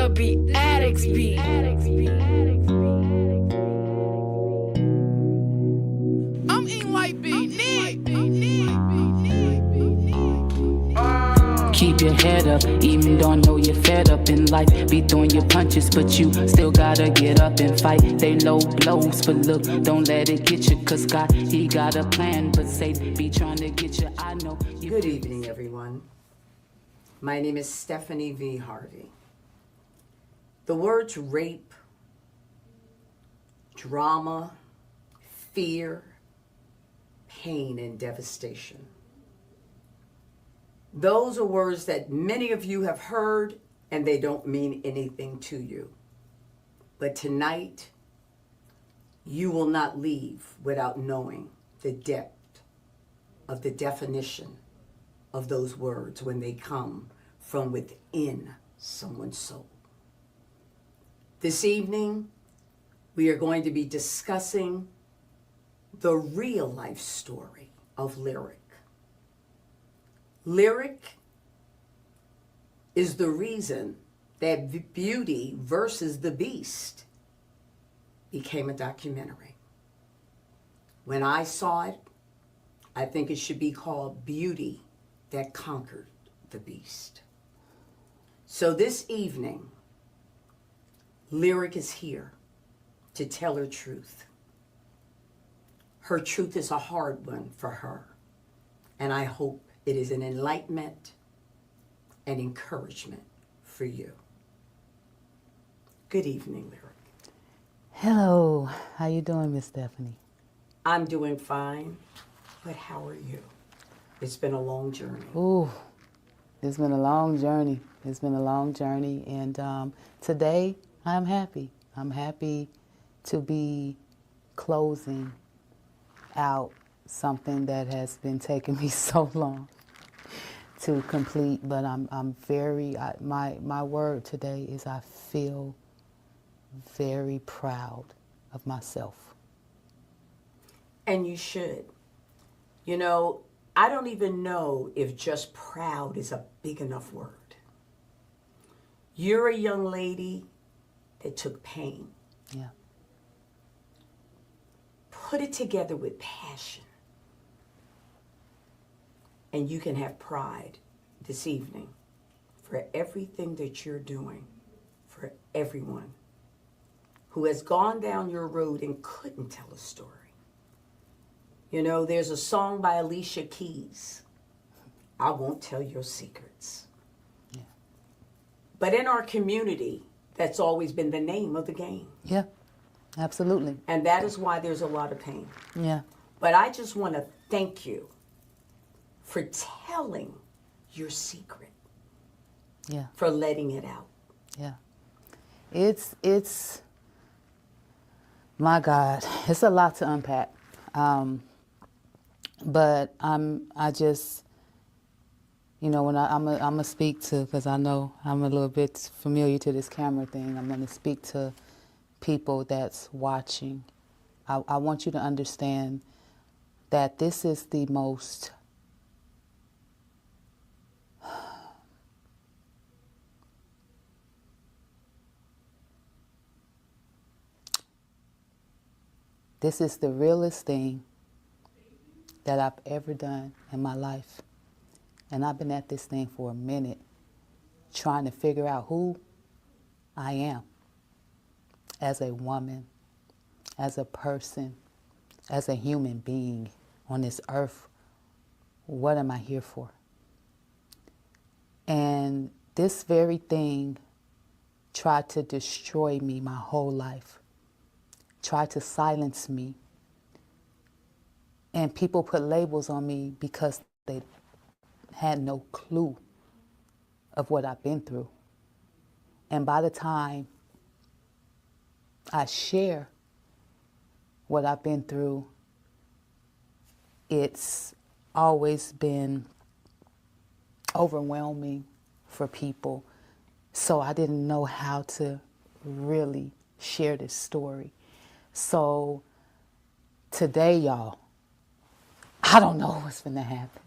The beat addicts beat. I'm eating white beat. Keep your head up, even though I know you're fed up in life. Be throwing your punches, but you still gotta get up and fight. They low blows, but look, don't let it get you. Cause God, he got a plan, but say be trying to get you. I know you. Good evening, everyone. My name is Stephanie V. Harvey. The words rape, drama, fear, pain, and devastation. Those are words that many of you have heard, and they don't mean anything to you. But tonight, you will not leave without knowing the depth of the definition of those words when they come from within someone's soul. This evening, we are going to be discussing the real life story of Lyrik. Lyrik is the reason that Beauty versus the Beast became a documentary. When I saw it, I think it should be called Beauty That Conquered the Beast. So this evening, Lyrik is here to tell her truth. Her truth is a hard one for her, and I hope it is an enlightenment and encouragement for you. Good evening, Lyrik. Hello, how you doing, Miss Stephanie? I'm doing fine, but how are you? It's been a long journey. Ooh, it's been a long journey. It's been a long journey, and today I'm happy. I'm happy to be closing out something that has been taking me so long to complete, but I'm very, my word today is I feel very proud of myself. And you should. You know, I don't even know if just proud is a big enough word. You're a young lady that took pain. Yeah. Put it together with passion. And you can have pride this evening for everything that you're doing for everyone who has gone down your road and couldn't tell a story. You know, there's a song by Alicia Keys, I Won't Tell Your Secrets. Yeah. But in our community, that's always been the name of the game. Yeah, absolutely. And that is why there's a lot of pain. Yeah. But I just want to thank you for telling your secret. Yeah. For letting it out. Yeah. It's my God, it's a lot to unpack. But I just, you know, when I'm gonna speak to, because I know I'm a little bit familiar to this camera thing, I'm gonna speak to people that's watching. I want you to understand that this is the most this is the realest thing that I've ever done in my life. And I've been at this thing for a minute, trying to figure out who I am as a woman, as a person, as a human being on this earth. What am I here for? And this very thing tried to destroy me my whole life, tried to silence me. And people put labels on me because they had no clue of what I've been through. And by the time I share what I've been through, it's always been overwhelming for people. So I didn't know how to really share this story. So today, y'all, I don't know what's going to happen.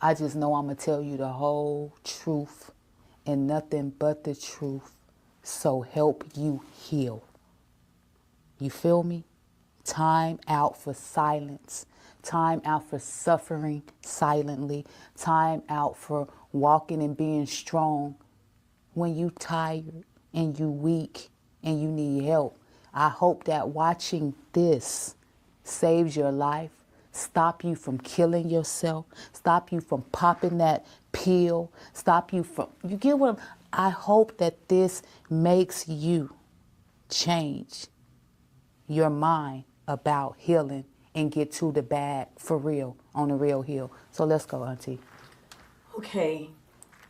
I just know I'm going to tell you the whole truth and nothing but the truth so help you heal. You feel me? Time out for silence. Time out for suffering silently. Time out for walking and being strong when you tired and you weak and you need help. I hope that watching this saves your life, stop you from killing yourself, stop you from popping that pill, stop you from, you get what I hope that this makes you change your mind about healing and get to the bag for real, on the real heal. So let's go, Auntie. Okay,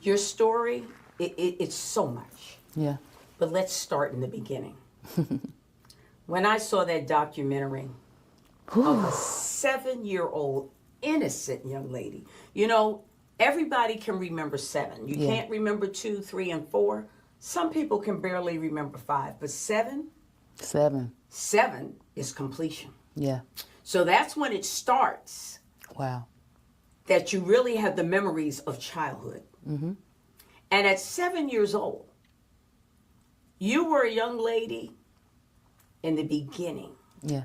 your story, it's so much. Yeah. But let's start in the beginning. When I saw that documentary of a 7-year-old innocent young lady, you know, everybody can remember 7. You can't remember 2, 3, and 4. Some people can barely remember 5, but 7? 7 is completion. Yeah. So that's when it starts. Wow. That you really have the memories of childhood. Mm-hmm. And at 7 years old, you were a young lady in the beginning. Yeah.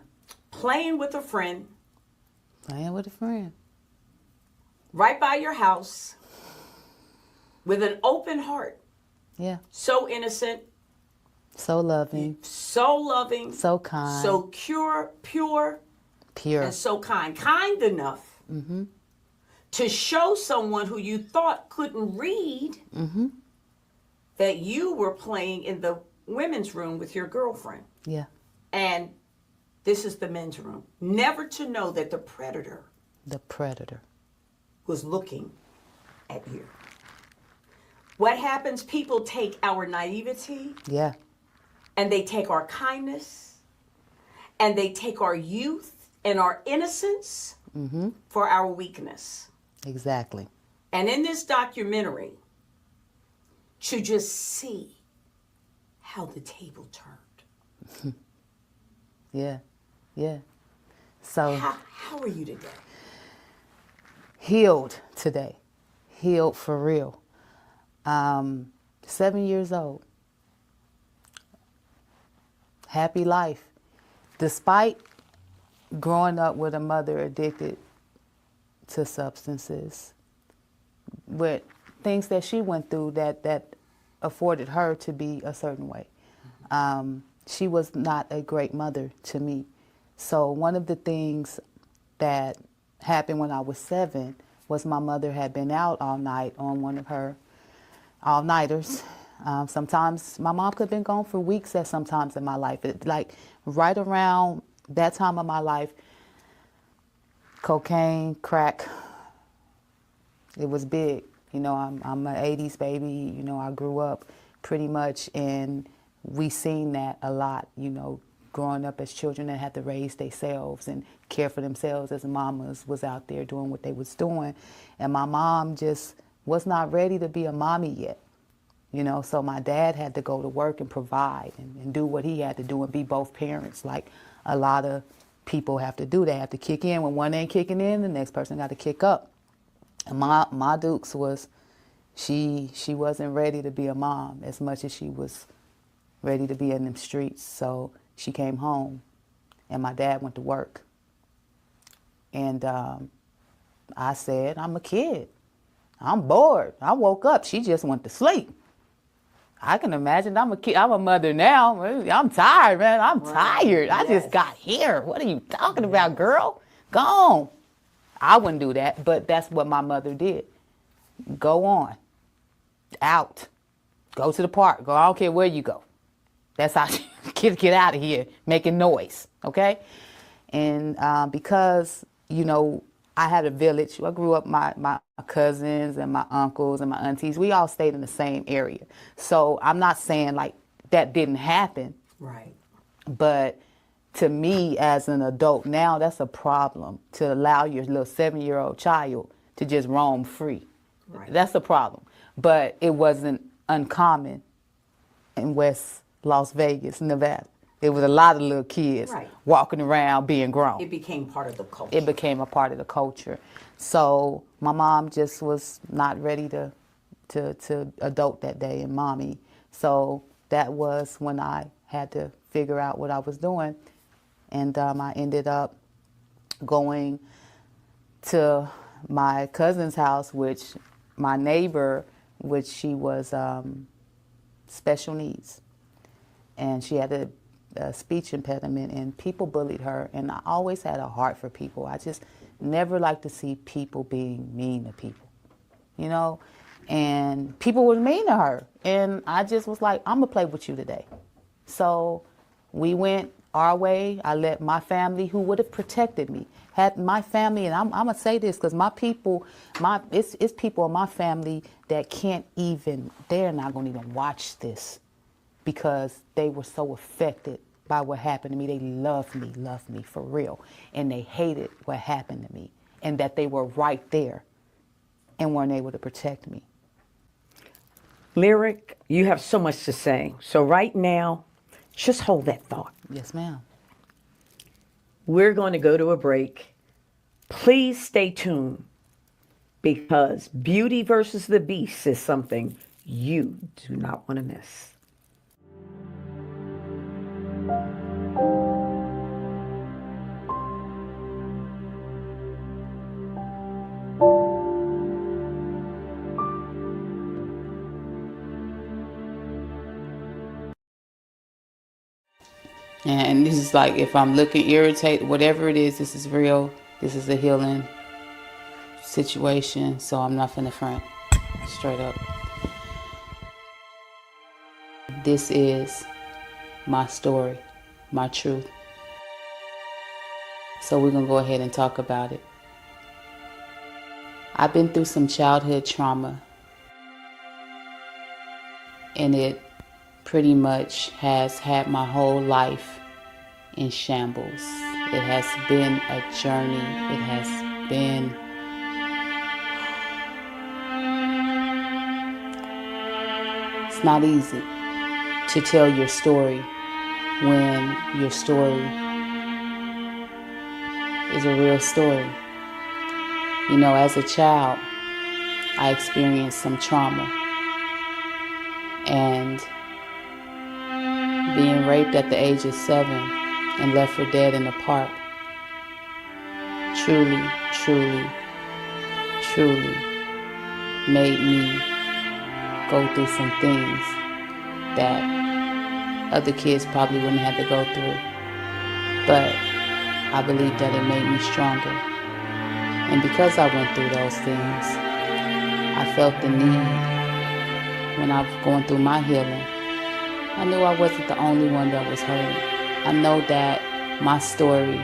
Playing with a friend. Playing with a friend. Right by your house. With an open heart. Yeah. So innocent. So loving. So loving. So kind. So pure. And so kind. Kind enough to show someone who you thought couldn't read that you were playing in the women's room with your girlfriend. Yeah. And this is the men's room. Never to know that the predator was looking at you. What happens? People take our naivety. Yeah. And they take our kindness. And they take our youth and our innocence for our weakness. Exactly. And in this documentary, to just see how the table turned. Yeah. Yeah. So how are you today? Healed today. Healed for real. 7 years old. Happy life. Despite growing up with a mother addicted to substances, with things that she went through that afforded her to be a certain way. She was not a great mother to me. So one of the things that happened when I was 7 was my mother had been out all night on one of her all-nighters. Sometimes my mom could have been gone for weeks at sometimes in my life. Like right around that time of my life, cocaine, crack, it was big. You know, I'm an 80s baby. You know, I grew up pretty much, and we seen that a lot, you know, growing up as children that had to raise themselves and care for themselves as mamas was out there doing what they was doing. And my mom just was not ready to be a mommy yet. You know, so my dad had to go to work and provide and do what he had to do and be both parents, like a lot of people have to do. They have to kick in. When one ain't kicking in, the next person got to kick up. And my Dukes was, she wasn't ready to be a mom as much as she was ready to be in them streets. So she came home, and my dad went to work. And I said, I'm a kid. I'm bored. I woke up. She just went to sleep. I can imagine. I'm a kid. I'm a mother now. I'm tired, man. I'm tired. I just got here. What are you talking about, girl? Go on. I wouldn't do that, but that's what my mother did. Go on. Out. Go to the park. Go. I don't care where you go. That's how get out of here, making noise, okay? And because, you know, I had a village. I grew up, my cousins and my uncles and my aunties, we all stayed in the same area. So I'm not saying like that didn't happen. Right. But to me as an adult now, that's a problem, to allow your little 7-year-old child to just roam free. Right. That's a problem. But it wasn't uncommon in West Las Vegas, Nevada. There was a lot of little kids walking around being grown. It became part of the culture. It became a part of the culture. So my mom just was not ready to adult that day and mommy. So that was when I had to figure out what I was doing. And I ended up going to my cousin's house, which my neighbor, which she was special needs. And she had a speech impediment, and people bullied her. And I always had a heart for people. I just never liked to see people being mean to people, you know? And people were mean to her. And I just was like, I'm going to play with you today. So we went our way. I let my family, who would have protected me, had my family, and I'm going to say this because my people, it's people in my family that can't even, they're not going to even watch this because they were so affected by what happened to me. They loved me for real. And they hated what happened to me and that they were right there and weren't able to protect me. Lyrik, you have so much to say. So right now, just hold that thought. Yes, ma'am. We're going to go to a break. Please stay tuned because Beauty versus the Beast is something you do not want to miss. And this is like, if I'm looking irritated, whatever it is, this is real. This is a healing situation, so I'm not finna front, straight up. This is my story, my truth. So we're gonna go ahead and talk about it. I've been through some childhood trauma, and it pretty much has had my whole life in shambles. It has been a journey. It has been it's not easy to tell your story when your story is a real story. You know, as a child, I experienced some trauma, and being raped at the age of 7 and left for dead in the park truly made me go through some things that other kids probably wouldn't have to go through. But I believe that it made me stronger. And because I went through those things, I felt the need when I was going through my healing. I knew I wasn't the only one that was hurting. I know that my story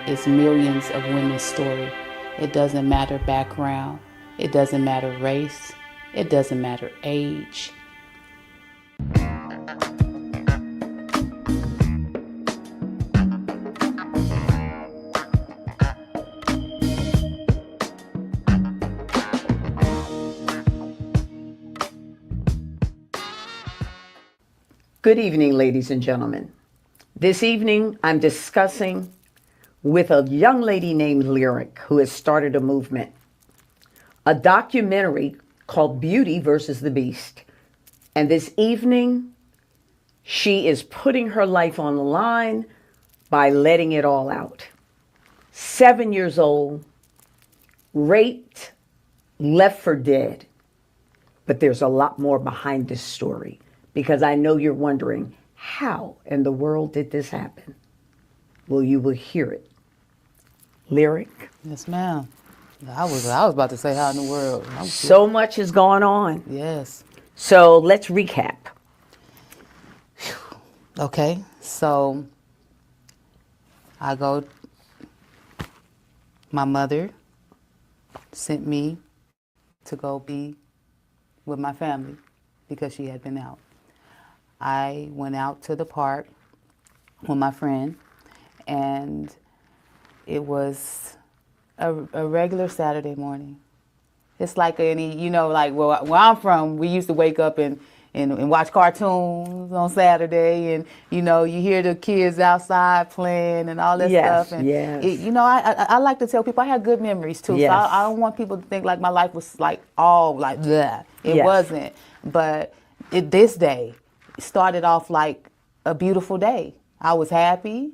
is millions of women's story. It doesn't matter background. It doesn't matter race. It doesn't matter age. Good evening, ladies and gentlemen. This evening, I'm discussing with a young lady named Lyrik, who has started a movement, a documentary called Beauty versus the Beast. And this evening, she is putting her life on the line by letting it all out. 7 years old, raped, left for dead. But there's a lot more behind this story, because I know you're wondering, how in the world did this happen? Well, you will hear it. Lyrik? Yes, ma'am. I was about to say, how in the world? So much is going on. Yes. So let's recap. Okay, so my mother sent me to go be with my family because she had been out. I went out to the park with my friend, and it was a regular Saturday morning. It's like any, like where I'm from, we used to wake up and watch cartoons on Saturday, and, you hear the kids outside playing and all that stuff. And, yes. I like to tell people I had good memories, too. Yes. So I don't want people to think like my life was like all like that. It wasn't. But this day, started off like a beautiful day. I was happy.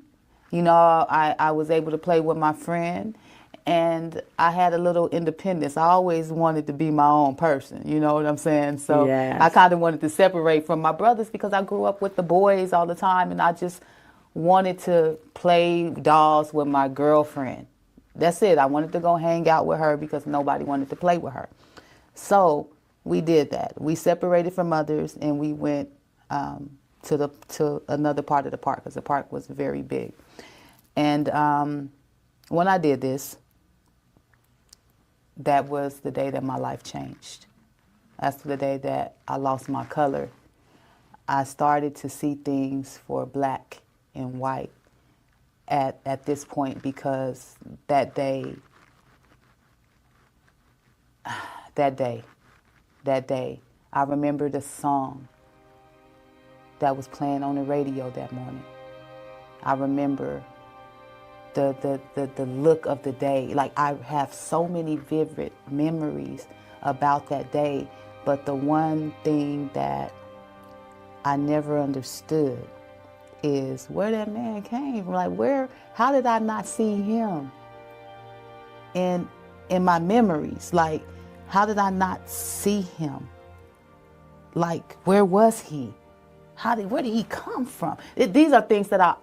You know, I was able to play with my friend, and I had a little independence. I always wanted to be my own person, you know what I'm saying? So Yes. I kind of wanted to separate from my brothers because I grew up with the boys all the time, and I just wanted to play dolls with my girlfriend. That's it. I wanted to go hang out with her because nobody wanted to play with her. So we did that. We separated from others, and we went to another part of the park because the park was very big. And when I did this, that was the day that my life changed. That's the day that I lost my color. I started to see things for black and white at this point, because that day, I remember the song that was playing on the radio that morning. I remember the look of the day. Like, I have so many vivid memories about that day, but the one thing that I never understood is where that man came from. Like, how did I not see him in my memories? Like, how did I not see him? Like, where was he? Where did he come from? These are things that I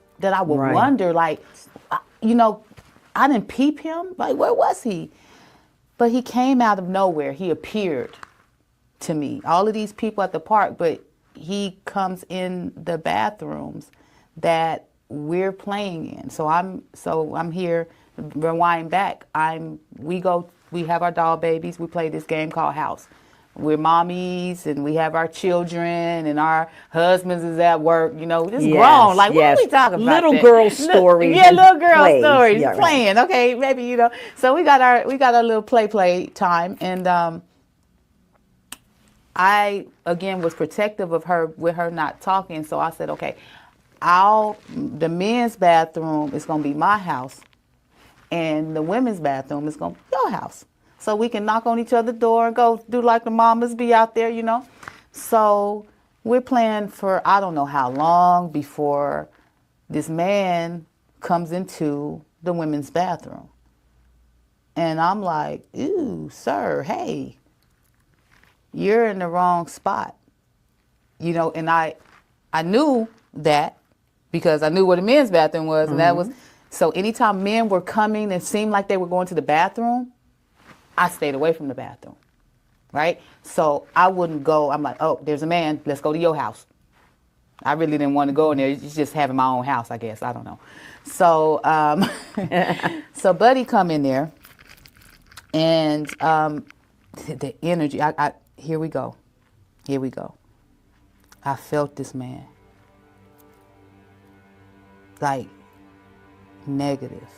would Right. wonder, like, you know, I didn't peep him. Like, where was he? But he came out of nowhere. He appeared to me. All of these people at the park, but he comes in the bathrooms that we're playing in. So I'm here, rewind back. We have our doll babies. We play this game called House. We're mommies, and we have our children, and our husbands is at work. You know, just Yes, grown. Like, yes. what are we talking about? Little that? girl stories Yeah, and little girl plays. stories, Yeah, right. playing. Okay, maybe, you know. So we got our little play time, and I again was protective of her with her not talking. So I said, okay, the men's bathroom is gonna be my house, and the women's bathroom is gonna be your house. So we can knock on each other's door and go do like the mamas be out there, you know. So we're playing for I don't know how long before this man comes into the women's bathroom. And I'm like, ooh, sir, hey, you're in the wrong spot. You know, and I knew that because I knew where the men's bathroom was, and that was, so anytime men were coming and seemed like they were going to the bathroom, I stayed away from the bathroom, right? So I wouldn't go. I'm like, oh, there's a man. Let's go to your house. I really didn't want to go in there. It's just having my own house, I guess. I don't know. So, so Buddy come in there, and the energy. Here we go. I felt this man, like, negative.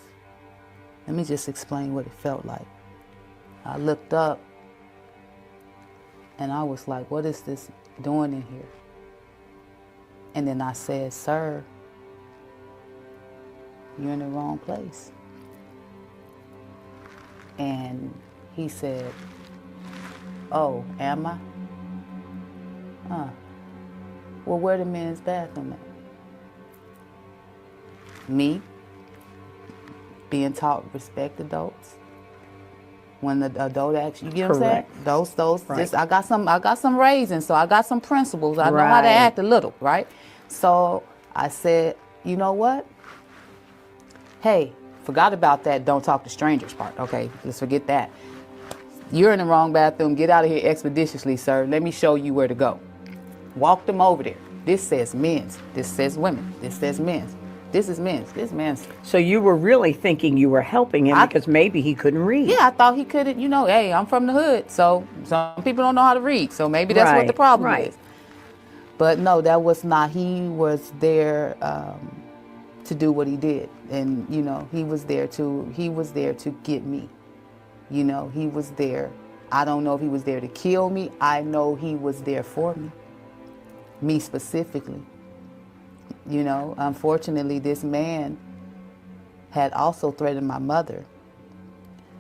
Let me just explain what it felt like. I looked up, and I was like, what is this doing in here? And then I said, sir, you're in the wrong place. And he said, oh, am I? Well, where the men's bathroom at? Me, being taught respect adults. When the adult acts, you get what I'm saying? Correct. Those. Right. Just I got some raisins, so I got some principles. I know how to Right. act a little, right? So I said, you know what? Hey, forgot about that. Don't talk to strangers part. Okay, let's forget that. You're in the wrong bathroom. Get out of here expeditiously, sir. Let me show you where to go. Walk them over there. This says men's. This says women. This says men's. This is men's. This men's. So you were really thinking you were helping him because maybe he couldn't read. Yeah, I thought he couldn't, you know, hey, I'm from the hood, so some people don't know how to read, so maybe that's what the Right, problem right. is. But no, that was not. He was there to do what he did, and you know, he was there to get me. You know, he was there. I don't know if he was there to kill me. I know he was there for me specifically. You know, unfortunately, this man had also threatened my mother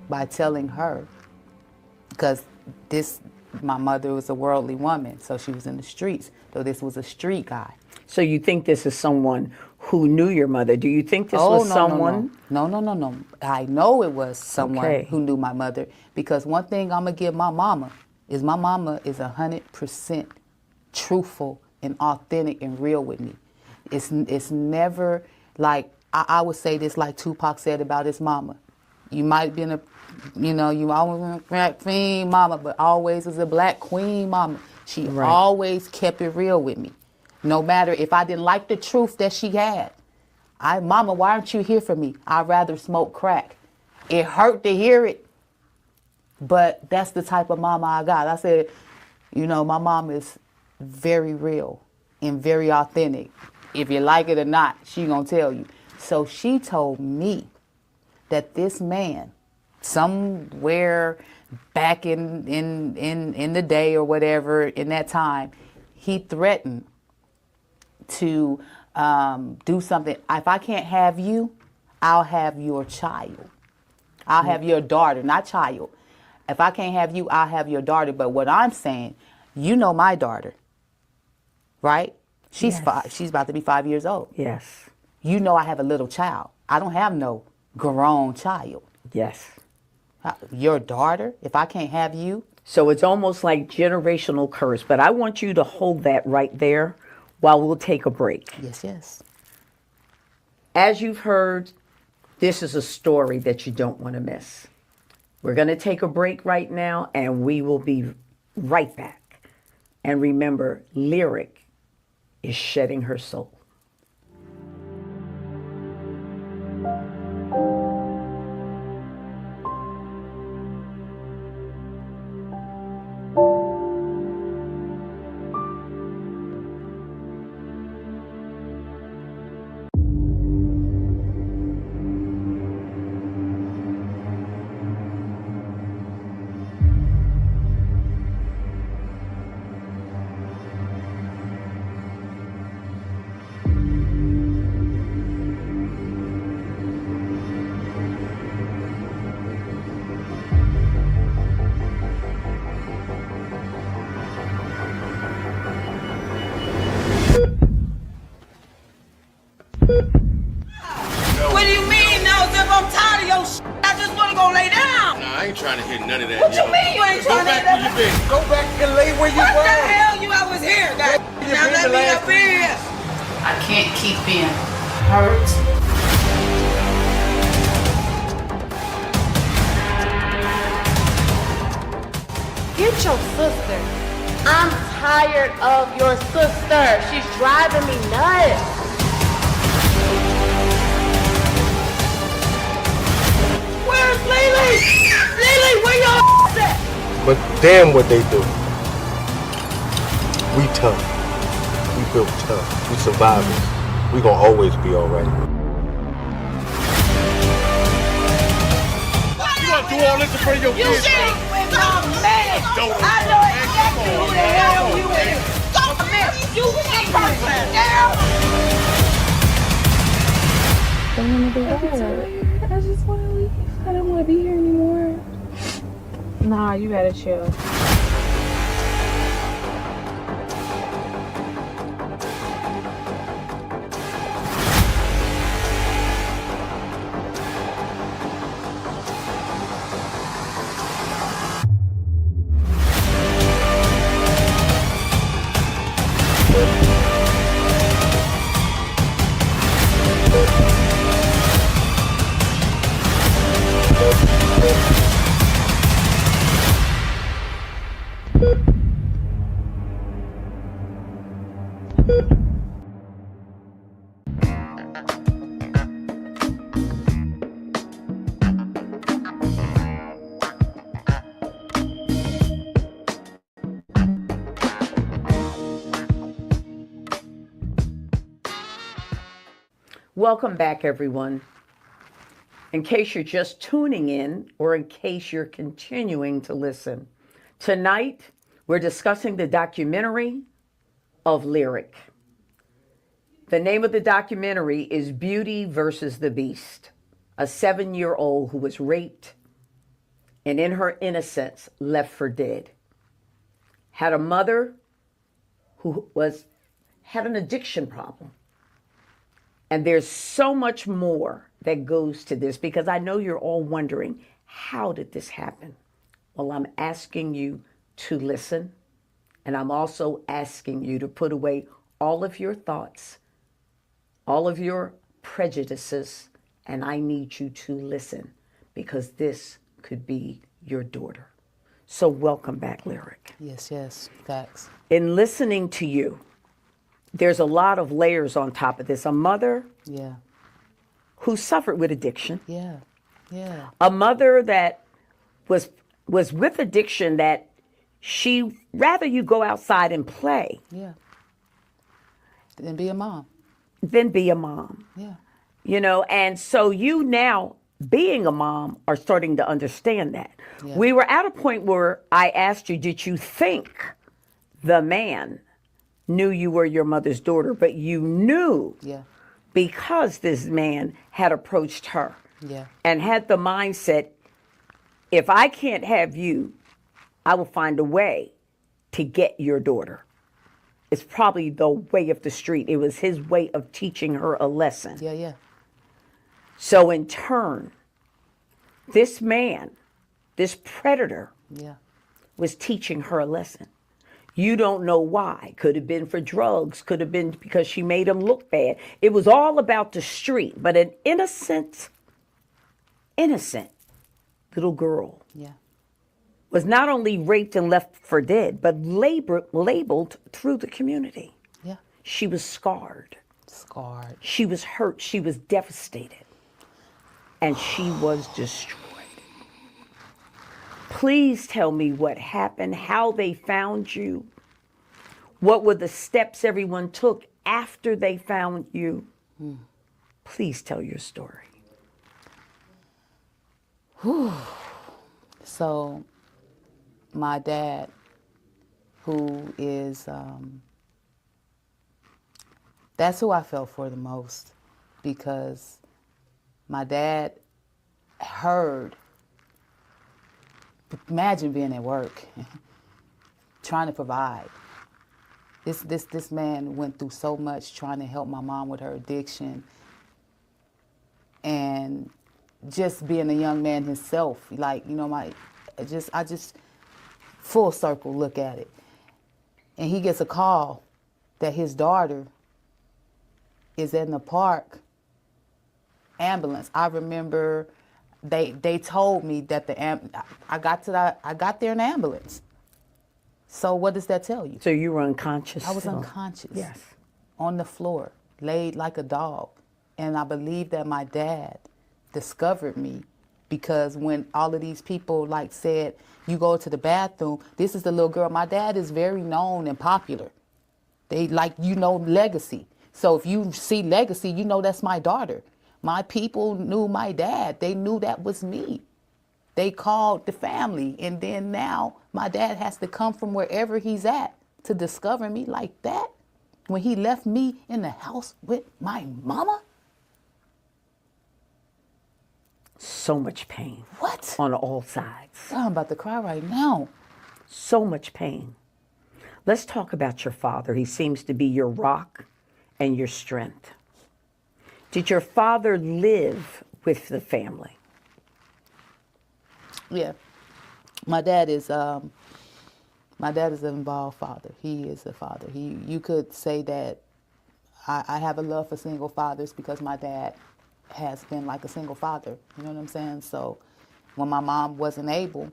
by telling her, because this my mother was a worldly woman, so she was in the streets. So this was a street guy. So you think this is someone who knew your mother? Do you think this was someone? No. I know it was someone Okay. who knew my mother, because one thing I'm gonna give my mama is 100% truthful and authentic and real with me. It's never like I would say this like Tupac said about his mama. You might been you always been a black queen mama, but always was a black queen mama. She Right. always kept it real with me. No matter if I didn't like the truth that she had. Mama, why aren't you here for me? I'd rather smoke crack. It hurt to hear it, but that's the type of mama I got. I said, my mom is very real and very authentic. If you like it or not, she gonna tell you. So she told me that this man, somewhere back in the day or whatever, in that time, he threatened to do something. If I can't have you, I'll have your child. I'll have your daughter, not child. If I can't have you, I'll have your daughter. But what I'm saying, my daughter, right? She's Yes. She's about to be 5 years old. Yes. I have a little child. I don't have no grown child. Yes. Your daughter, if I can't have you. So it's almost like generational curse. But I want you to hold that right there while we'll take a break. Yes. As you've heard, this is a story that you don't want to miss. We're going to take a break right now, and we will be right back. And remember, Lyrik is shedding her soul. What do you mean, no? If I'm tired of your shit, I just want to go lay down. Nah, I ain't trying to hear none of that. What you mean you ain't Go trying to back hear where you that? been. Go back and lay where you What the were. hell you I was here, guys? You Now been let the me last- up in here. I can't keep being hurt. Get your sister. I'm tired of your sister. She's driving me nuts. Where's Lily? Lily, where your at? But damn what they do. We tough. We built tough. We survivors. We gonna always be alright. You gonna do all this in front of your You kids? shit with my man. I know exactly who the hell you is. Come here. You ain't perfect, girl. I just want to leave. I don't want to be here anymore. Nah, you gotta chill. Welcome back, everyone. In case you're just tuning in or in case you're continuing to listen, tonight we're discussing the documentary of Lyrik. The name of the documentary is Beauty versus the Beast, a 7-year-old who was raped and in her innocence left for dead. had a mother who had an addiction problem. And there's so much more that goes to this, because I know you're all wondering, how did this happen? Well, I'm asking you to listen, and I'm also asking you to put away all of your thoughts, all of your prejudices, and I need you to listen, because this could be your daughter. So welcome back, Lyrik. Yes, yes, facts. In listening to you, there's a lot of layers on top of this. A mother Yeah, who suffered with addiction, yeah, yeah, a mother that was with addiction, that she rather you go outside and play yeah. Then be a mom. than be a mom. Yeah, You know, and so you now, being a mom, are starting to understand that. Yeah. We were at a point where I asked you, did you think the man knew you were your mother's daughter? But you knew yeah, because this man had approached her yeah, and had the mindset, if I can't have you, I will find a way to get your daughter. It's probably the way of the street. It was his way of teaching her a lesson. yeah, yeah. So in turn, this man, this predator, Yeah, was teaching her a lesson. You don't know why. Could have been for drugs. Could have been because she made him look bad. It was all about the street. But an innocent little girl yeah, was not only raped and left for dead, but labeled through the community. yeah. She was scarred. Scarred. She was hurt. She was devastated. And she was destroyed. Please tell me what happened, how they found you. What were the steps everyone took after they found you? Please tell your story. So, my dad, who is, that's who I felt for the most, because my dad heard, imagine being at work, trying to provide. This man went through so much trying to help my mom with her addiction, and just being a young man himself, like, you know, I just full circle look at it. And he gets a call that his daughter is in the park, ambulance. I remember they told me that I got there in the ambulance. So what does that tell you? So you were unconscious? I was still? unconscious. Yes. On the floor, laid like a dog. And I believe that my dad discovered me, because when all of these people like said, you go to the bathroom, this is the little girl. My dad is very known and popular. They like, you know, Legacy. So if you see Legacy, you know that's my daughter. My people knew my dad. They knew that was me. They called the family. And then now my dad has to come from wherever he's at to discover me like that. When he left me in the house with my mama? So much pain. What? On all sides. I'm about to cry right now. So much pain. Let's talk about your father. He seems to be your rock and your strength. Did your father live with the family? Yeah. My dad is an involved father. He is a father. You could say that I have a love for single fathers because my dad has been like a single father. You know what I'm saying? So when my mom wasn't able,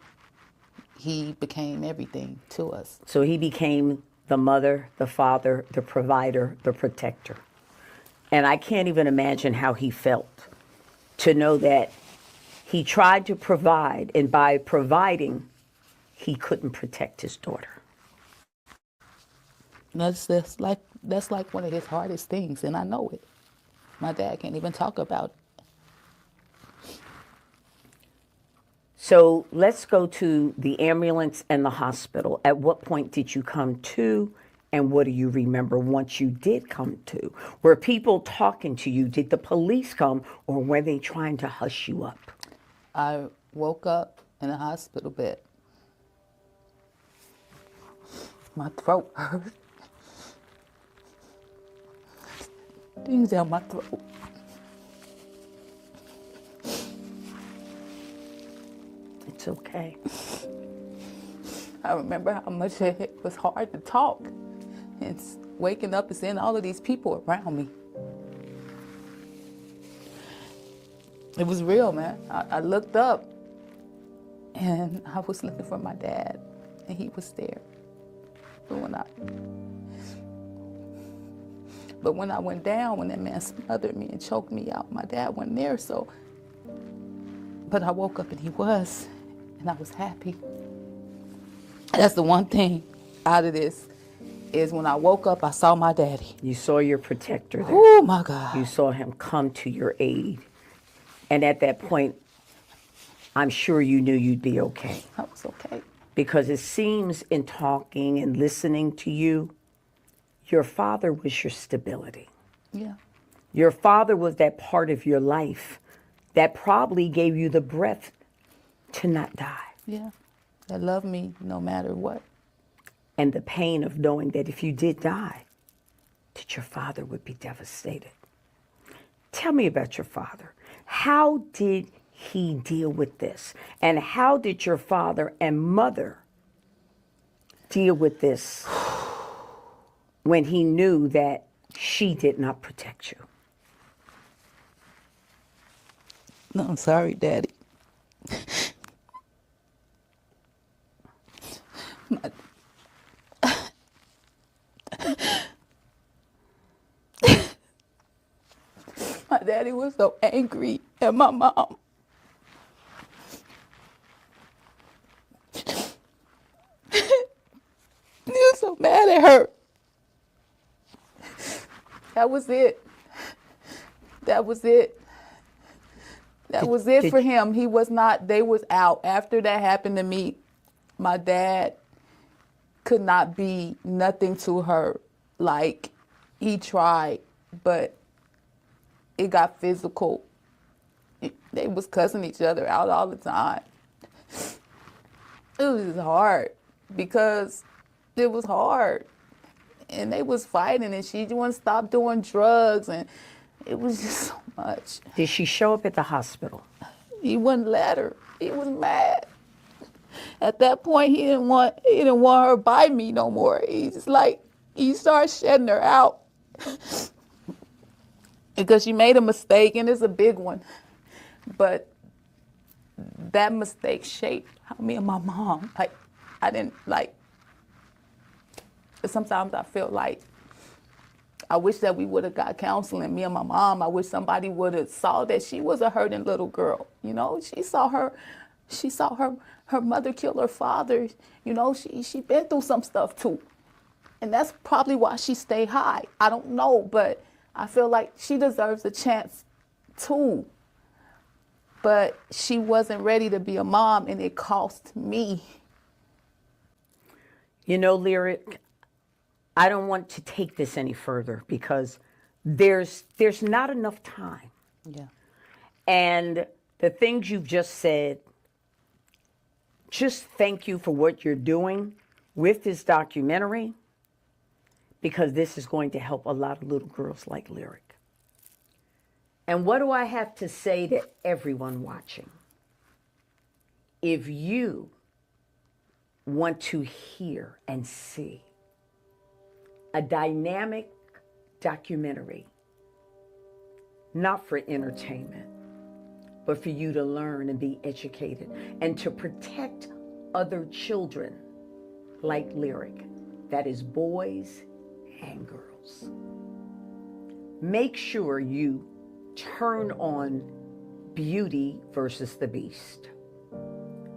he became everything to us. So he became the mother, the father, the provider, the protector. And I can't even imagine how he felt to know that he tried to provide, and by providing, he couldn't protect his daughter. That's like one of his hardest things, and I know it. My dad can't even talk about it. So let's go to the ambulance and the hospital. At what point did you come to, and what do you remember once you did come to? Were people talking to you? Did the police come, or were they trying to hush you up? I woke up in a hospital bed. My throat hurt. Things down my throat. It's okay. I remember how much it was hard to talk. It's waking up and seeing all of these people around me. It was real, man. I looked up and I was looking for my dad and he was there. But when I went down, when that man smothered me and choked me out, my dad wasn't there, but I woke up and he was, and I was happy. That's the one thing out of this, is when I woke up, I saw my daddy. You saw your protector there. Oh my God. You saw him come to your aid. And at that point, I'm sure you knew you'd be okay. I was okay. Because it seems in talking and listening to you, your father was your stability. Yeah. Your father was that part of your life that probably gave you the breath to not die. Yeah. That loved me no matter what. And the pain of knowing that if you did die, that your father would be devastated. Tell me about your father. How did he deal with this? And how did your father and mother deal with this when he knew that she did not protect you? No, I'm sorry, Daddy. My daddy was so angry at my mom. He was so mad at her. That was it. That was it. That was it for him. He was not, they was out. After that happened to me, my dad could not be nothing to her. Like, he tried, but it got physical. They was cussing each other out all the time. It was hard because it was hard. And they was fighting and she wouldn't stop doing drugs and it was just so much. Did she show up at the hospital? He wouldn't let her. He was mad. At that point, he didn't want her by me no more. He started shedding her out because she made a mistake, and it's a big one. But that mistake shaped how me and my mom, sometimes I feel like I wish that we would have got counseling, me and my mom. I wish somebody would have saw that she was a hurting little girl. You know, she saw her mother kill her father. You know, she been through some stuff too. And that's probably why she stayed high. I don't know, but I feel like she deserves a chance too. But she wasn't ready to be a mom, and it cost me. You know, Lyrik, I don't want to take this any further because there's not enough time. Yeah. And the things you've just said, just thank you for what you're doing with this documentary, because this is going to help a lot of little girls like Lyrik. And what do I have to say to everyone watching? If you want to hear and see a dynamic documentary, not for entertainment, but for you to learn and be educated and to protect other children like Lyrik, that is boys and girls, make sure you turn on Beauty versus the Beast,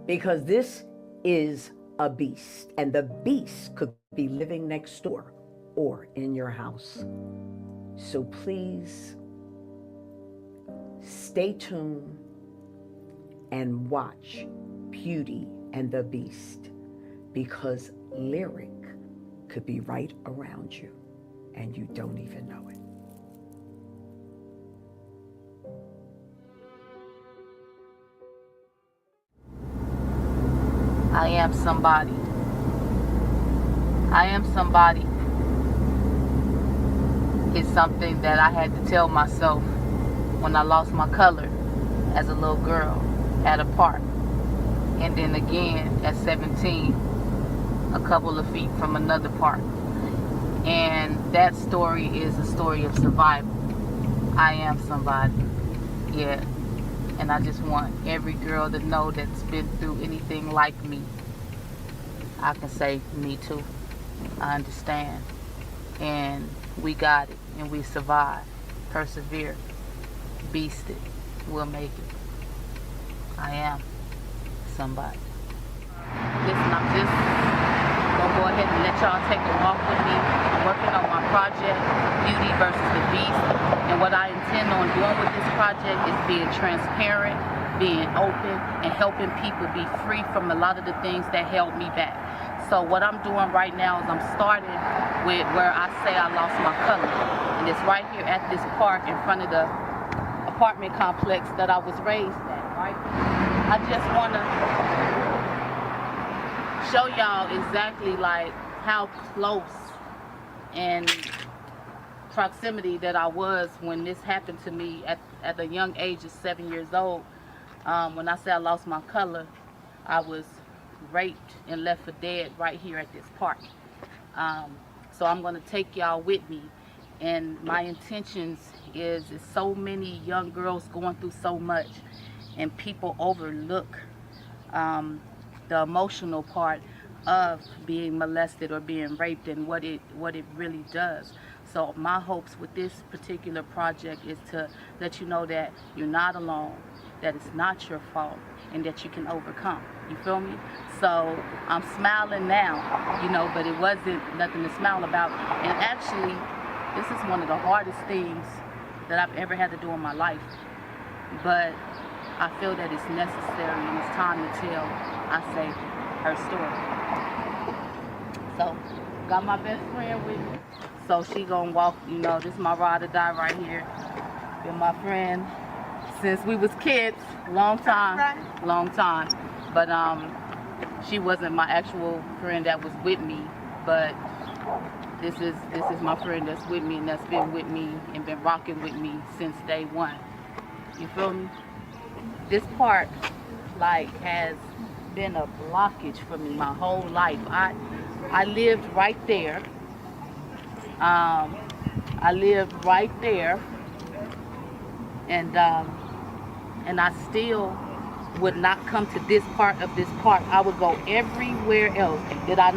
because this is a beast, and the beast could be living next door or in your house. So please stay tuned and watch Beauty and the Beast, because Lyrik could be right around you and you don't even know it. I am somebody. I am somebody is something that I had to tell myself when I lost my color as a little girl at a park. And then again at 17, a couple of feet from another park. And that story is a story of survival. I am somebody. Yeah. And I just want every girl to know that's been through anything like me. I can say me too. I understand. And we got it. And we survived. Persevere. Beasted. We'll make it. I am somebody. Listen, I'm just gonna go ahead and let y'all take a walk with me. I'm working on my project, Beauty versus the Beast. And what I intend on doing with this project is being transparent, being open, and helping people be free from a lot of the things that held me back. So what I'm doing right now is I'm starting with where I say I lost my color. And it's right here at this park in front of the apartment complex that I was raised at, right? I just want to show y'all exactly like how close and proximity that I was when this happened to me at a young age of 7 years old. When I say I lost my color, I was raped and left for dead right here at this park. So I'm going to take y'all with me, and my intentions is so many young girls going through so much, and people overlook the emotional part of being molested or being raped and what it really does. So my hopes with this particular project is to let you know that you're not alone, that it's not your fault, and that you can overcome. You feel me? So I'm smiling now, you know, but it wasn't nothing to smile about. And actually, this is one of the hardest things that I've ever had to do in my life. But I feel that it's necessary and it's time to tell, I say, her story. So, got my best friend with me. So she gonna walk, you know, this is my ride or die right here. Been my friend since we was kids, long time. But she wasn't my actual friend that was with me, but this is my friend that's with me and that's been with me and been rocking with me since day one. You feel me? This park, like, has been a blockage for me my whole life. I lived right there. I lived right there, and I still would not come to this part of this park. I would go everywhere else. Did I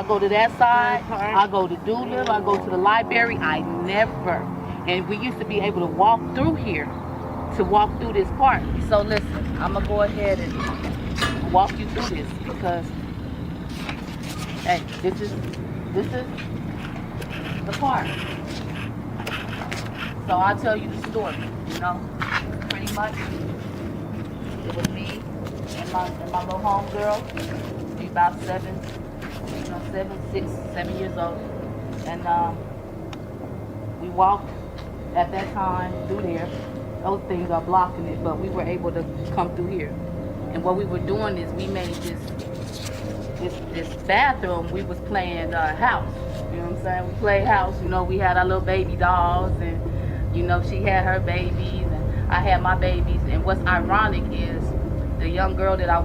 go to that side? I go to Doolittle, I go to the library. I never. And we used to be able to walk through here, to walk through this park. So listen, I'm gonna go ahead and walk you through this because, hey, this is the park. So I'll tell you the story, you know, pretty much. It was me and my little homegirl. She about 7 years old. And we walked at that time through there. Those things are blocking it, but we were able to come through here. And what we were doing is we made this bathroom. We was playing house. You know what I'm saying? We played house. You know, we had our little baby dolls, and you know, she had her babies, and I had my babies. And what's ironic is the young girl that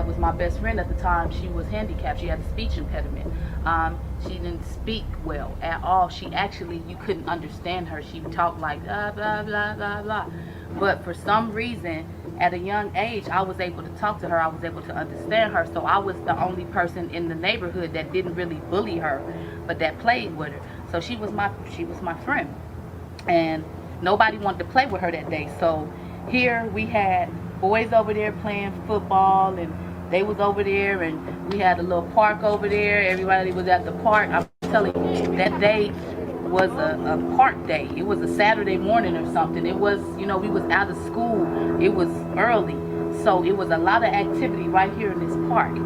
was my best friend at the time, she was handicapped. She had a speech impediment. She didn't speak well at all. She actually, you couldn't understand her. She talked like blah, blah, blah, blah, blah. But for some reason, at a young age, I was able to talk to her. I was able to understand her. So I was the only person in the neighborhood that didn't really bully her, but that played with her. So she was my friend. And nobody wanted to play with her that day. So here we had boys over there playing football, and they was over there, and we had a little park over there. Everybody was at the park. I'm telling you, that day was a park day. It was a Saturday morning or something. It was, you know, we was out of school. It was early. So it was a lot of activity right here in this park.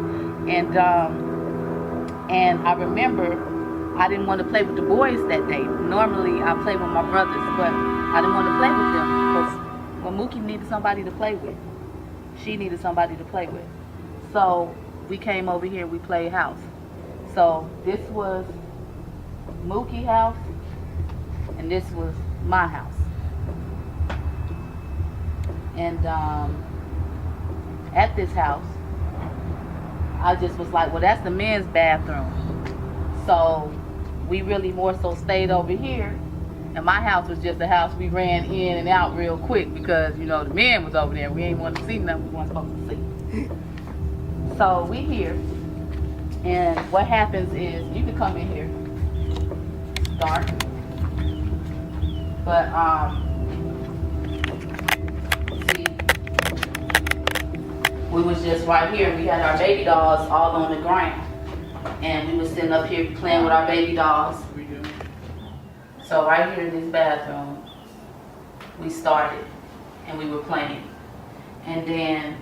And I remember I didn't want to play with the boys that day. Normally I play with my brothers, but I didn't want to play with them because when Mookie needed somebody to play with, she needed somebody to play with. So we came over here, we played house. So this was Mookie's house, and this was my house. And at this house, I just was like, well, that's the men's bathroom. So we really more so stayed over here. And my house was just a house we ran in and out real quick because, you know, the men was over there. We ain't want to see nothing we weren't supposed to see. So we here. And what happens is, you can come in here. It's dark. But, see, we was just right here. We had our baby dolls all on the ground. And we was sitting up here playing with our baby dolls. So right here in this bathroom, we started and we were playing. And then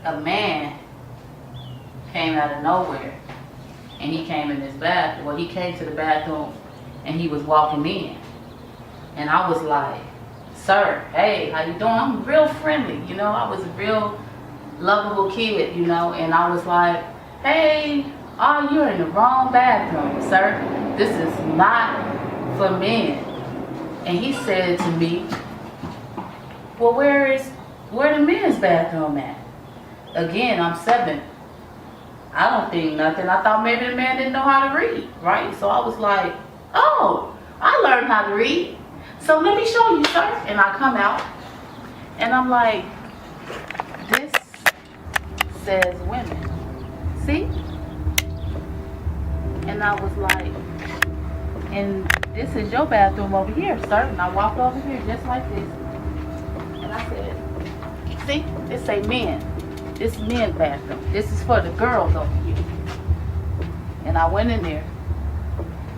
a man came out of nowhere and he came in this bathroom. Well, he came to the bathroom and he was walking in. And I was like, sir, hey, how you doing? I'm real friendly, you know. I was a real lovable kid, you know. And I was like, hey, oh, you're in the wrong bathroom, sir. This is not for men. And he said to me, well, where the men's bathroom at? Again, I'm 7. I don't think nothing. I thought maybe the man didn't know how to read, right? So I was like, oh, I learned how to read. So let me show you, sir. And I come out and I'm like, this says women. See? And I was like, and this is your bathroom over here, sir. And I walked over here just like this. And I said, see, this say men. This is men's bathroom. This is for the girls over here. And I went in there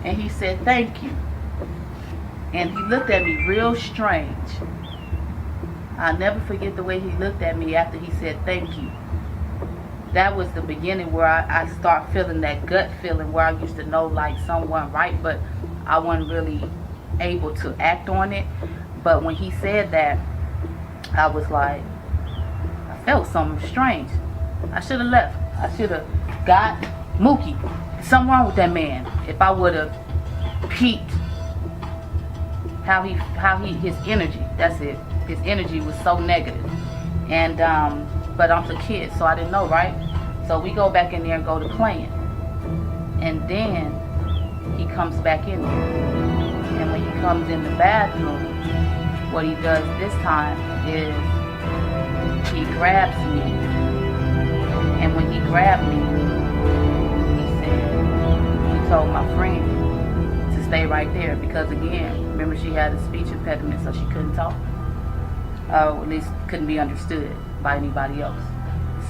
and he said, thank you. And he looked at me real strange. I'll never forget the way he looked at me after he said, thank you. That was the beginning where I start feeling that gut feeling where I used to know like someone right, but I wasn't really able to act on it. But when he said that, I was like, I felt something strange. I should have left. I should have got Mookie. Something wrong with that man. If I would have peeped how his energy, that's it. His energy was so negative. And but I'm a kid, so I didn't know, right? So we go back in there and go to playing. And then he comes back in there. And when he comes in the bathroom, what he does this time is he grabs me. And when he grabbed me, he said, he told my friend to stay right there. Because again, remember she had a speech impediment, so she couldn't talk. Or at least couldn't be understood by anybody else.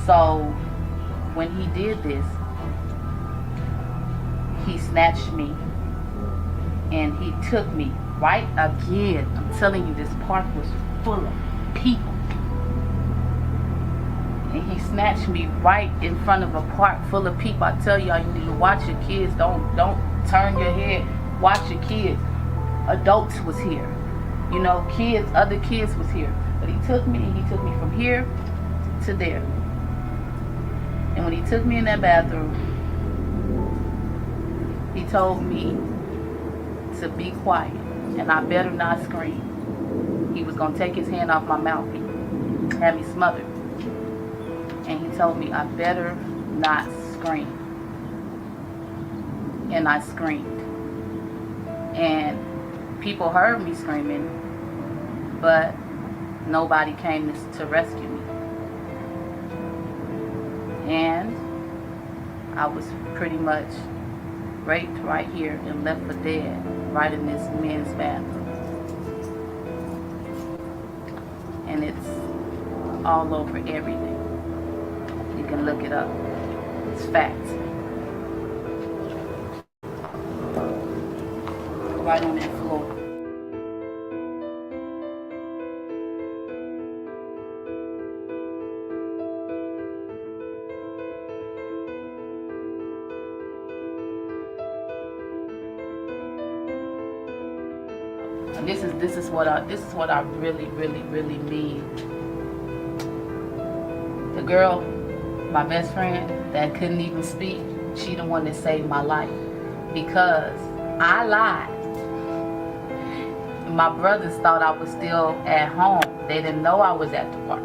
So when he did this, he snatched me and he took me right again. I'm telling you, this park was full of people. And he snatched me right in front of a park full of people. I tell y'all, you need to watch your kids. Don't turn your head. Watch your kids. Adults was here. You know, kids, other kids was here. But he took me from here to there. And when he took me in that bathroom, he told me to be quiet and I better not scream. He was going to take his hand off my mouth. He had me smothered. And he told me I better not scream. And I screamed. And people heard me screaming, but nobody came to rescue me. And I was pretty much raped right here and left for dead right in this men's bathroom. And it's all over everything. You can look it up. It's facts. Right on that floor. And this is what I really mean. The girl, my best friend that couldn't even speak, she the one that saved my life, because I lied. My brothers thought I was still at home. They didn't know I was at the park.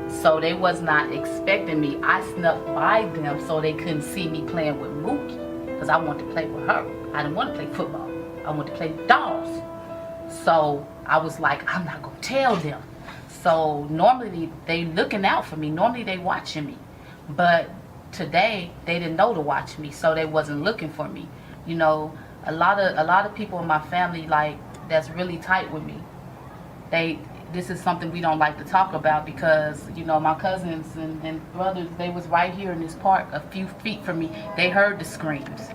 So they was not expecting me. I snuck by them so they couldn't see me playing with Mookie, because I wanted to play with her. I didn't want to play football. I wanted to play with dolls. So I was like, I'm not going to tell them. So normally they looking out for me. Normally they watching me. But today they didn't know to watch me, so they wasn't looking for me. You know, a lot of people in my family, like, that's really tight with me. This is something we don't like to talk about, because, you know, my cousins and brothers, they was right here in this park a few feet from me. They heard the screams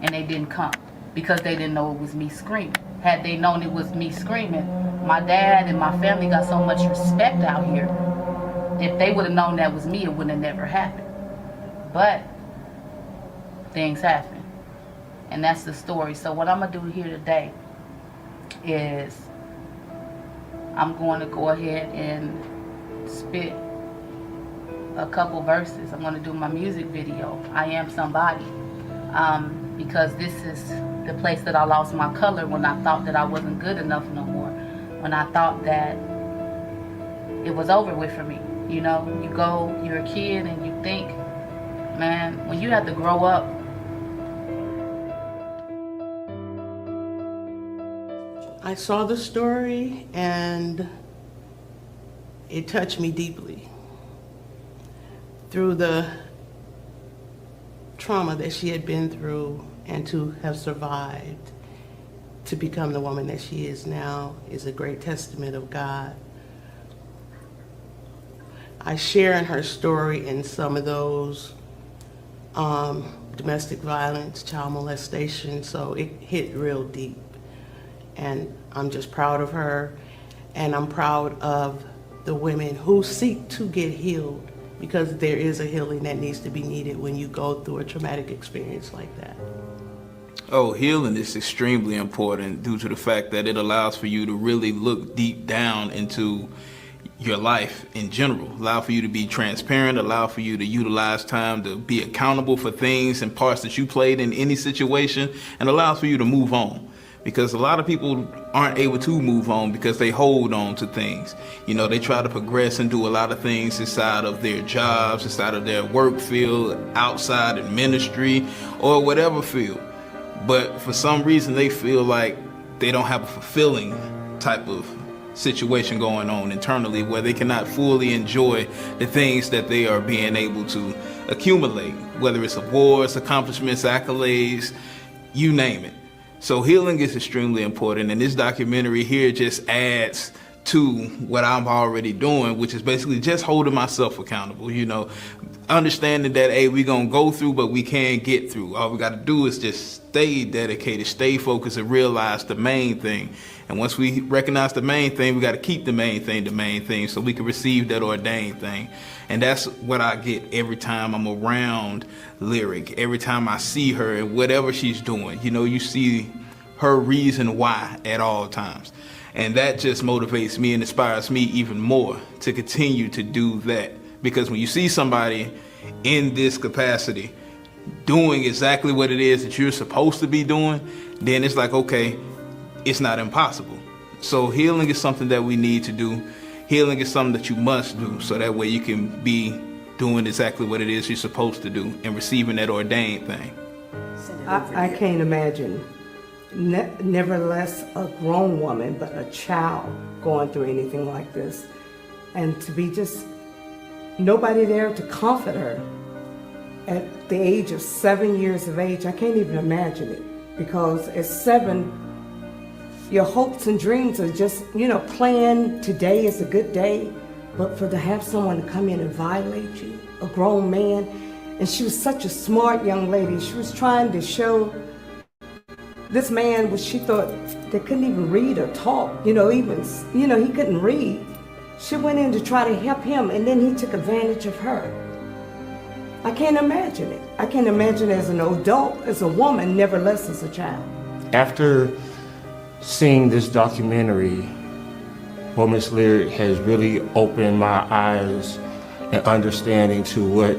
and they didn't come because they didn't know it was me screaming. Had they known it was me screaming, my dad and my family got so much respect out here. If they would have known that was me, it would have never happened. But things happen, and that's the story. So what I'm gonna do here today is I'm going to go ahead and spit a couple verses. I'm going to do my music video, I Am Somebody, because this is the place that I lost my color, when I thought that I wasn't good enough no more, when I thought that it was over with for me. You know, you're a kid and you think, man, when you have to grow up. I saw the story and it touched me deeply. Through the trauma that she had been through, and to have survived to become the woman that she is now is a great testament of God. I share in her story in some of those domestic violence, child molestation, so it hit real deep. And I'm just proud of her, and I'm proud of the women who seek to get healed, because there is a healing that needs to be needed when you go through a traumatic experience like that. Oh, healing is extremely important due to the fact that it allows for you to really look deep down into your life in general, allow for you to be transparent, allow for you to utilize time to be accountable for things and parts that you played in any situation, and allows for you to move on. Because a lot of people aren't able to move on because they hold on to things. You know, they try to progress and do a lot of things inside of their jobs, inside of their work field, outside in ministry, or whatever field. But for some reason, they feel like they don't have a fulfilling type of situation going on internally, where they cannot fully enjoy the things that they are being able to accumulate, whether it's awards, accomplishments, accolades, you name it. So healing is extremely important, and this documentary here just adds to what I'm already doing, which is basically just holding myself accountable, you know, understanding that, hey, we're going to go through, but we can get through. All we got to do is just stay dedicated, stay focused, and realize the main thing. And once we recognize the main thing, we got to keep the main thing so we can receive that ordained thing. And that's what I get every time I'm around Lyrik, every time I see her and whatever she's doing. You know, you see her reason why at all times. And that just motivates me and inspires me even more to continue to do that. Because when you see somebody in this capacity doing exactly what it is that you're supposed to be doing, then it's like, okay, it's not impossible. So healing is something that we need to do. Healing is something that you must do, so that way you can be doing exactly what it is you're supposed to do and receiving that ordained thing. I can't imagine, nevertheless a grown woman, but a child going through anything like this. And to be just nobody there to comfort her at the age of 7 years of age. I can't even imagine it, because at 7, your hopes and dreams are just, you know, plan today is a good day, but to have someone to come in and violate you, a grown man. And she was such a smart young lady. She was trying to show this man what she thought that couldn't even read or talk, he couldn't read. She went in to try to help him, and then he took advantage of her. I can't imagine it. I can't imagine as an adult, as a woman, nevertheless as a child. After seeing this documentary, well, Miss Lyrik has really opened my eyes and understanding to what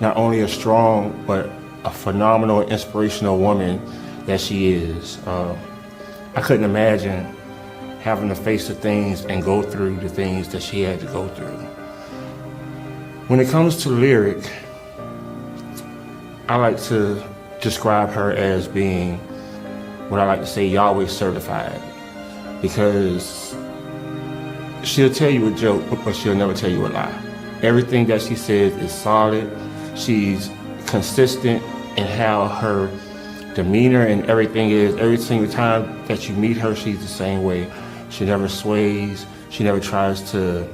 not only a strong, but a phenomenal, inspirational woman that she is. I couldn't imagine having to face the things and go through the things that she had to go through. When it comes to Lyrik, I like to describe her as being what I like to say Yahweh certified, because she'll tell you a joke, but she'll never tell you a lie. Everything that she says is solid. She's consistent in how her demeanor and everything is. Every single time that you meet her, she's the same way. She never sways. She never tries to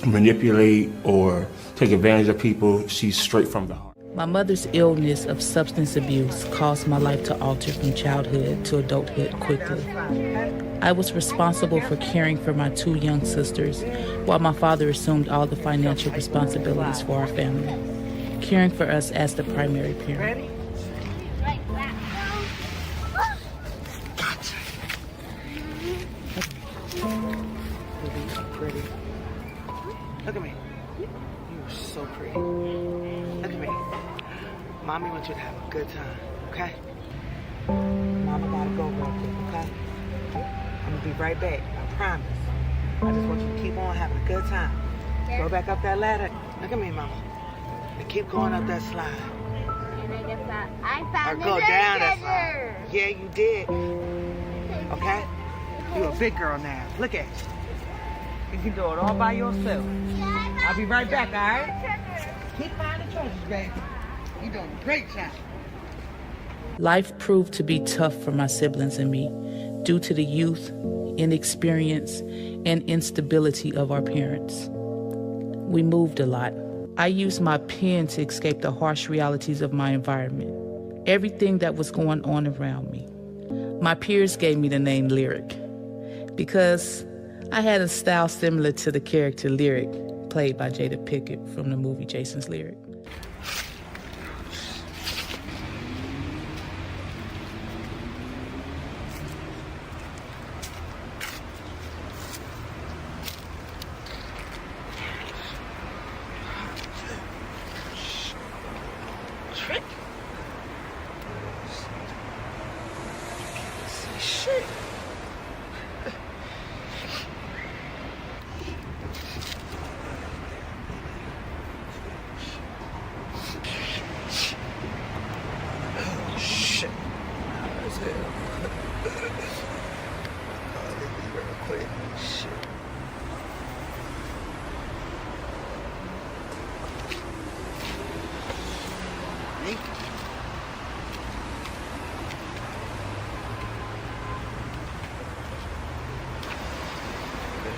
manipulate or take advantage of people. She's straight from the heart. My mother's illness of substance abuse caused my life to alter from childhood to adulthood quickly. I was responsible for caring for my 2 young sisters, while my father assumed all the financial responsibilities for our family, caring for us as the primary parent. Pretty. Look at me. You're so pretty. Look at me. Mommy wants you to have a good time, okay? Mama gotta go real quick, okay? I'm gonna be right back, I promise. I just want you to keep on having a good time. Go back up that ladder. Look at me, Mama. And keep going up that slide. Or go down that slide. Yeah, you did. Okay? You're a big girl now. Look at you. You can do it all by yourself. I'll be right back, all right? Keep finding treasures, baby. You're doing a great job. Life proved to be tough for my siblings and me due to the youth, inexperience, and instability of our parents. We moved a lot. I used my pen to escape the harsh realities of my environment, everything that was going on around me. My peers gave me the name Lyrik because I had a style similar to the character Lyrik, played by Jada Pinkett from the movie Jason's Lyric.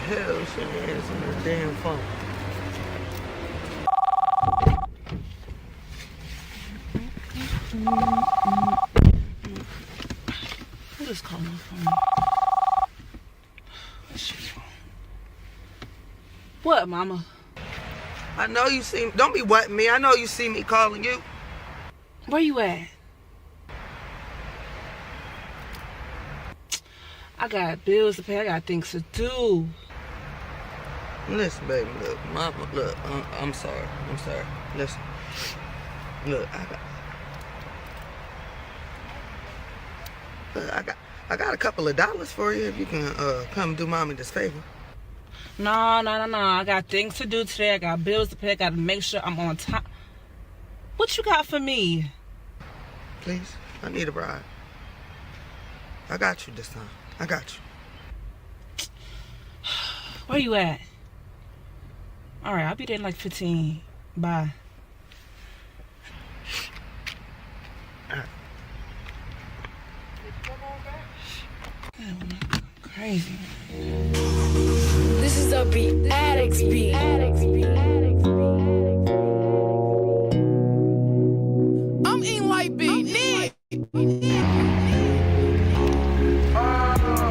Hell, shit, it's in the damn phone. Who is calling my phone? What, Mama? I know you see me. Don't be wetting me. I know you see me calling you. Where you at? I got bills to pay. I got things to do. Listen, baby, look, Mama, look, I'm sorry. Listen, look, I got a couple of dollars for you if you can come do Mommy this favor. No. I got things to do today. I got bills to pay. I got to make sure I'm on time. What you got for me? Please, I need a ride. I got you this time. I got you. Where you at? All right, I'll be there in like 15. Bye. All right. Crazy. This is a beat. Addicts beat. I'm eating white beat.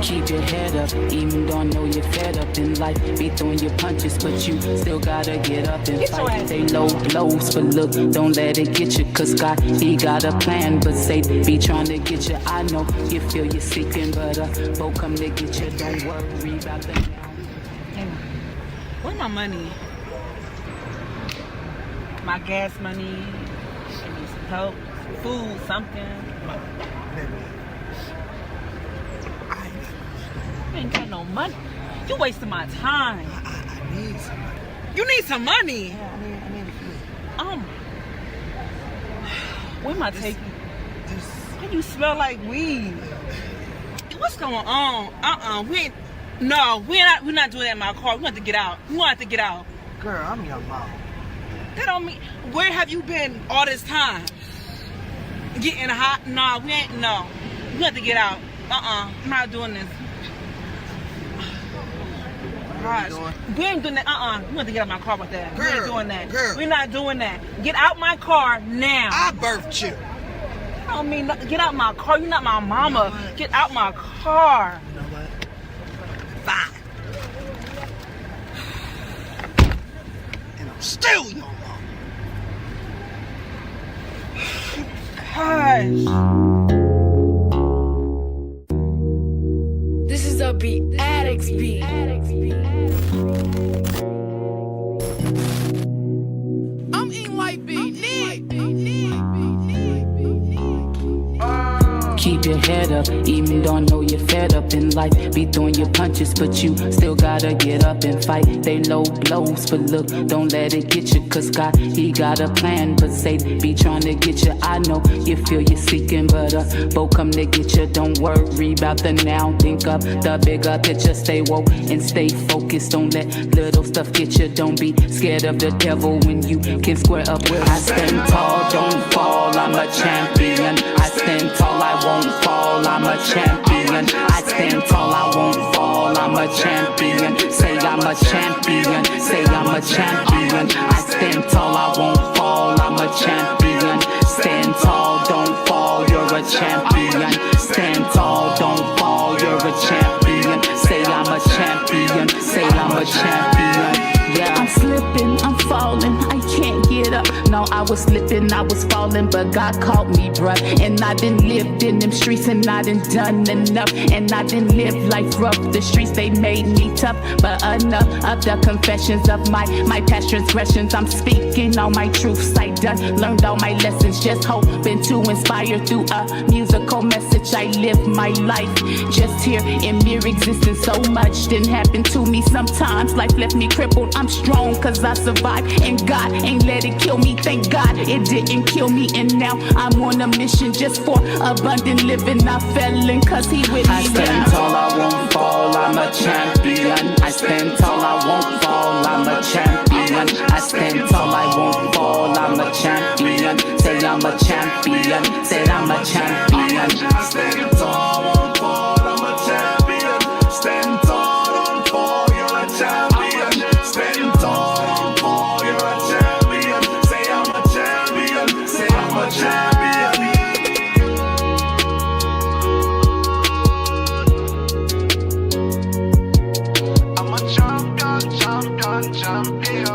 Keep your head up, even though I know you're fed up in life. Be throwing your punches, but you still gotta get up and fight. They low blows, but look, don't let it get you. Cause God, He got a plan, but Satan be trying to get you. I know you feel you're seeking, but both come to get you. Don't worry about them. Where's my money? my gas money. I need some help, some food, something. You ain't got no money. You wasting my time. I need some money. You need some money? Yeah, I need a few. Where am I taking? Why you smell like weed? What's going on? We're not doing that in my car. We want to get out. We want to get out. Girl, I'm your mom. That don't mean. Where have you been all this time? Getting hot? No, we ain't. No, we have to get out. I'm not doing this. Gosh, we ain't doing that. We want to get out of my car with that. Girl, we ain't doing that. Girl. We're not doing that. Get out my car now. I birthed you. I don't mean get out my car. You're not my mama. You know, get out my car. You know what? Fine. And I'm still your mom. Gosh. This is a beat, Addicts beat. I'm eating white beat. Keep your head up, even though I know you're fed up in life. Be throwing your punches, but you still gotta get up and fight. They low blows, but look, don't let it get you. Cause God, He got a plan, but Satan be trying to get you. I know you feel you're seeking, but both come to get you. Don't worry about the now, think up the bigger picture. Stay woke and stay focused. Don't let little stuff get you. Don't be scared of the devil when you can square up with. I stand tall, don't fall, I'm a champion. I stand tall, I won't fall, I'm a champion. I stand tall, I won't fall, I'm a champion. Say I'm a champion, say I'm a champion. I stand tall, I won't fall, I'm a champion. Stand tall, don't fall, you're a champion. Stand tall, don't fall, you're a champion. Say I'm a champion, say I'm a champion. Yeah, I'm slipping, I'm falling, I can't get up. No, I was slipping, I was falling, but God caught me, bruh. And I done lived in them streets, and I done done enough. And I done lived life rough. The streets, they made me tough, but enough of the confessions of my past transgressions. I'm speaking all my truths, I done learned all my lessons. Just hoping to inspire through a musical message. I live my life just here in mere existence. So much didn't happen to me. Sometimes life left me crippled. I'm strong cause I survived, and God ain't let it kill me. Thank God it didn't kill me. And now I'm on a mission just for abundant living. I fell in cause He with me. I stand tall, I won't fall, I'm a champion. I stand tall, I won't fall, I'm a champion. I stand tall, I won't fall, I'm a champion. Say I'm a champion, say I'm a champion. I stand tall, I won't fall, I'm a champion. Stand tall, don't fall, you're a champion. Stand tall, don't fall, you're a champion. Say I'm a champion, say I'm a champion. I'm a champion, champion, champion.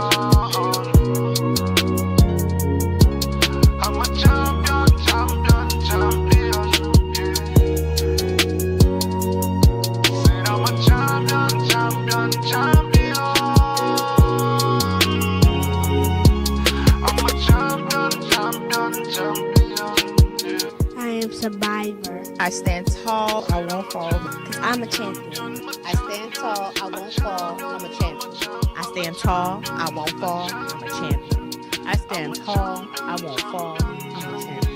I'm a champion, champion, champion. Said I'm a champion, champion, champion. I'm a champion, champion, champion. I am survivor. I stand tall, I won't fall. Cause I'm a champion. I stand tall, I won't fall. I'm a champion. I stand tall, I won't fall. I'm a champion. I stand tall, I won't fall. I'm a champion.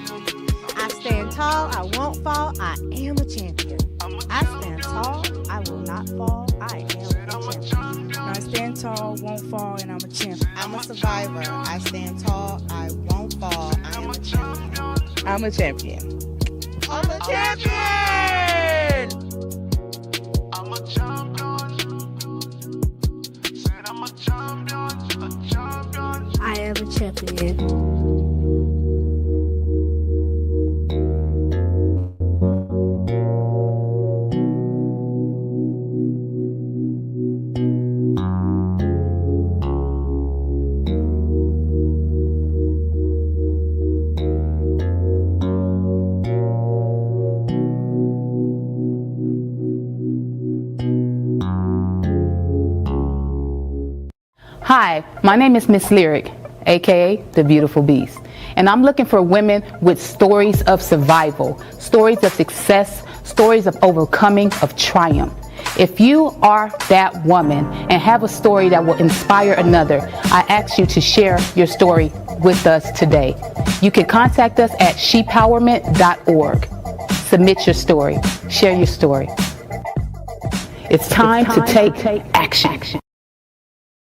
I stand tall, I won't fall, I am a champion. I stand tall, I will not fall. I am a champion. I stand tall, won't fall, and I'm a champion. I'm a survivor. I stand tall, I won't fall. I am a champion. I'm a champion. I'm a champion! I'm a champion. Said I'm a champion, a champion. I am a champion. Hi, my name is Miss Lyrik, aka the Beautiful Beast. And I'm looking for women with stories of survival, stories of success, stories of overcoming, of triumph. If you are that woman and have a story that will inspire another, I ask you to share your story with us today. You can contact us at shepowerment.org. Submit your story. Share your story. It's time to take action.